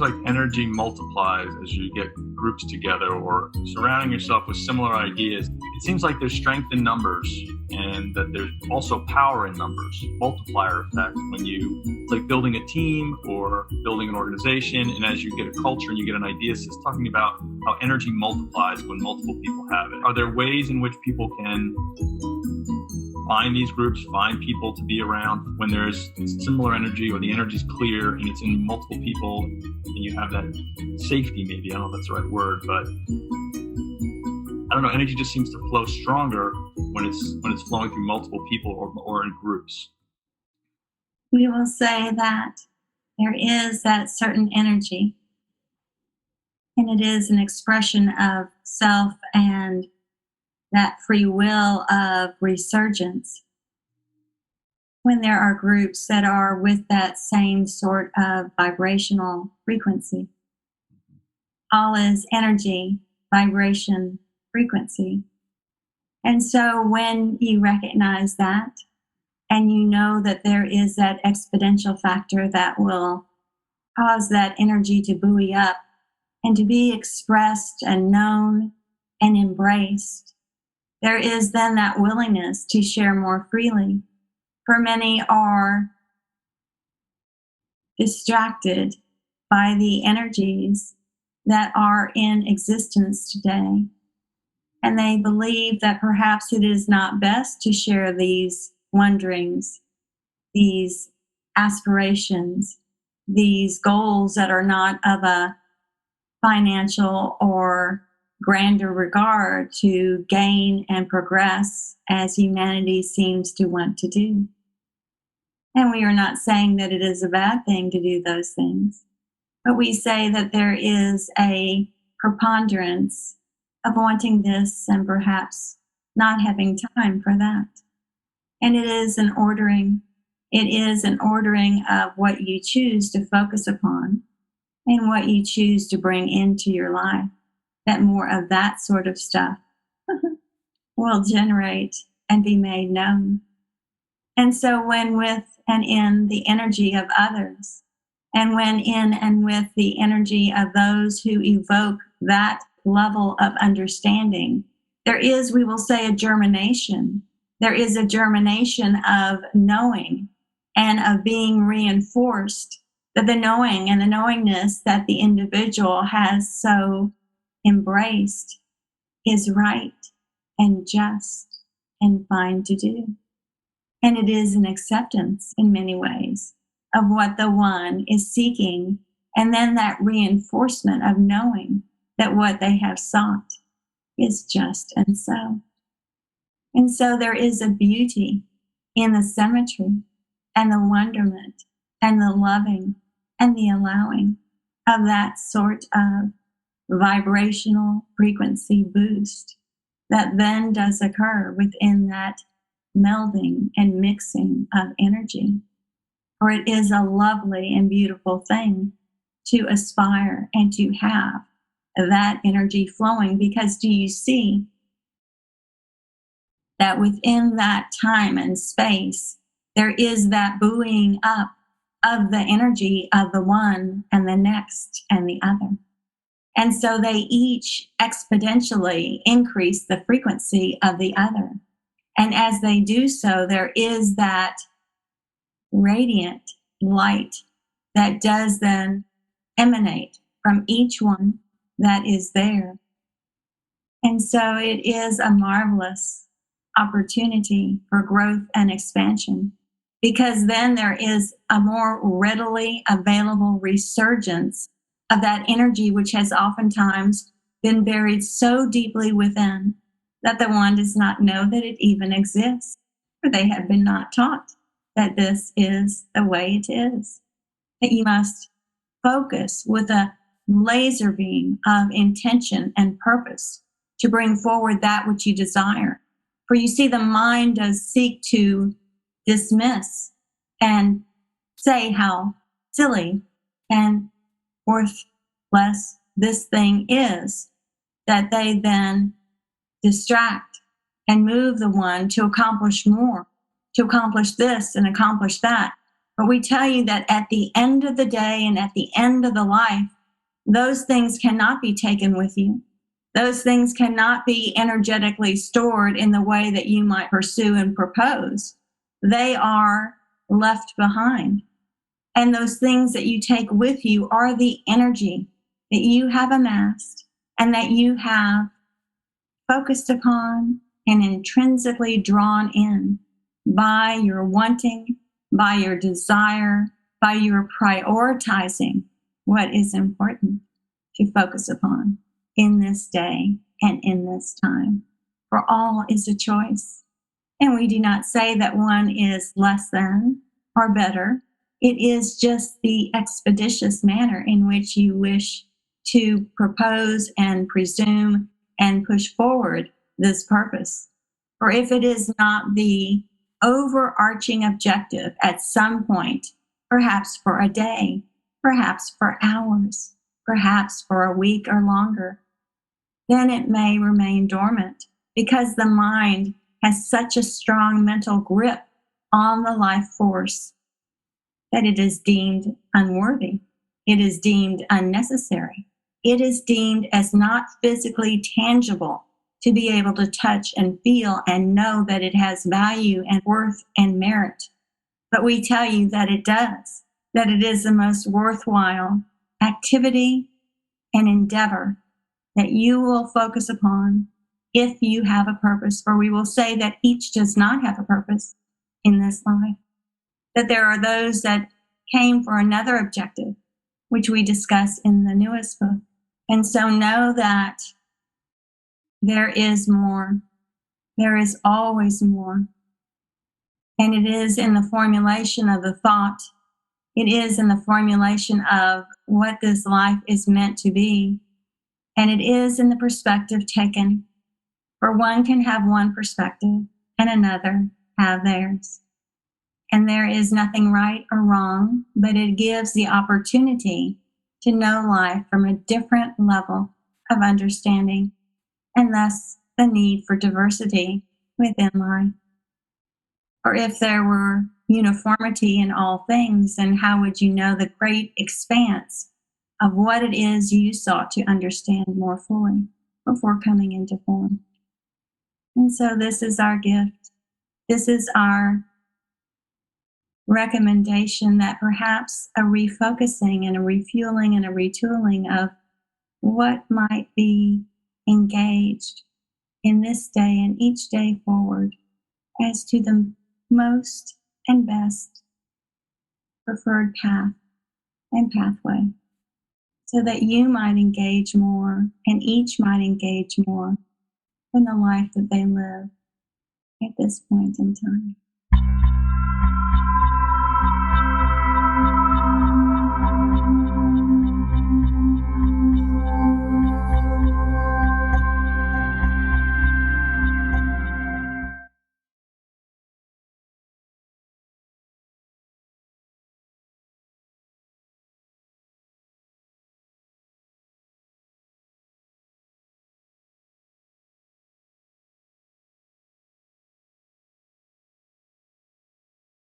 like energy multiplies as you get groups together or surrounding yourself with similar ideas. It seems like there's strength in numbers and that there's also power in numbers, multiplier effect. It's like building a team or building an organization, and as you get a culture and you get an idea, it's just talking about how energy multiplies when multiple people have it. Are there ways in which people can find these groups, find people to be around when there's similar energy or the energy's clear and it's in multiple people and you have that safety, maybe, I don't know if that's the right word, but I don't know, energy just seems to flow stronger when it's flowing through multiple people or in groups. We will say that there is that certain energy, and it is an expression of self and that free will of resurgence. When there are groups that are with that same sort of vibrational frequency. All is energy, vibration, frequency. And so when you recognize that, and you know that there is that exponential factor that will cause that energy to buoy up and to be expressed and known and embraced, there is then that willingness to share more freely. For many are distracted by the energies that are in existence today. And they believe that perhaps it is not best to share these wonderings, these aspirations, these goals that are not of a financial or grander regard to gain and progress as humanity seems to want to do. And we are not saying that it is a bad thing to do those things, but we say that there is a preponderance of wanting this and perhaps not having time for that. And it is an ordering. It is an ordering of what you choose to focus upon and what you choose to bring into your life, that more of that sort of stuff will generate and be made known. And so when with and in the energy of others, and when in and with the energy of those who evoke that level of understanding, there is, we will say, a germination. There is a germination of knowing and of being reinforced that the knowing and the knowingness that the individual has so embraced is right and just and fine to do. And it is an acceptance in many ways of what the one is seeking, and then that reinforcement of knowing that what they have sought is just and so. And so there is a beauty in the symmetry and the wonderment and the loving and the allowing of that sort of vibrational frequency boost that then does occur within that melding and mixing of energy. For it is a lovely and beautiful thing to aspire and to have that energy flowing, because do you see that within that time and space, there is that buoying up of the energy of the one and the next and the other. And so they each exponentially increase the frequency of the other. And as they do so, there is that radiant light that does then emanate from each one that is there. And so it is a marvelous opportunity for growth and expansion, because then there is a more readily available resurgence of that energy, which has oftentimes been buried so deeply within that the one does not know that it even exists, or they have been not taught that this is the way it is, that you must focus with a laser beam of intention and purpose to bring forward that which you desire. For you see, the mind does seek to dismiss and say how silly and worthless this thing is, that they then distract and move the one to accomplish more, to accomplish this and accomplish that. But we tell you that at the end of the day and at the end of the life, those things cannot be taken with you. Those things cannot be energetically stored in the way that you might pursue and propose. They are left behind. And those things that you take with you are the energy that you have amassed and that you have focused upon and intrinsically drawn in by your wanting, by your desire, by your prioritizing what is important to focus upon in this day and in this time. For all is a choice. And we do not say that one is less than or better. It is just the expeditious manner in which you wish to propose and presume and push forward this purpose. For if it is not the overarching objective at some point, perhaps for a day, perhaps for hours, perhaps for a week or longer, then it may remain dormant because the mind has such a strong mental grip on the life force that it is deemed unworthy. It is deemed unnecessary. It is deemed as not physically tangible to be able to touch and feel and know that it has value and worth and merit. But we tell you that it does, that it is the most worthwhile activity and endeavor that you will focus upon if you have a purpose. For we will say that each does not have a purpose in this life, that there are those that came for another objective, which we discuss in the newest book. And so know that there is more. There is always more. And it is in the formulation of the thought. It is in the formulation of what this life is meant to be. And it is in the perspective taken. For one can have one perspective and another have theirs. And there is nothing right or wrong, but it gives the opportunity to know life from a different level of understanding, and thus the need for diversity within life. Or if there were uniformity in all things, then how would you know the great expanse of what it is you sought to understand more fully before coming into form? And so this is our gift. This is our recommendation that perhaps a refocusing and a refueling and a retooling of what might be engaged in this day and each day forward as to the most and best preferred path and pathway, so that you might engage more and each might engage more in the life that they live at this point in time.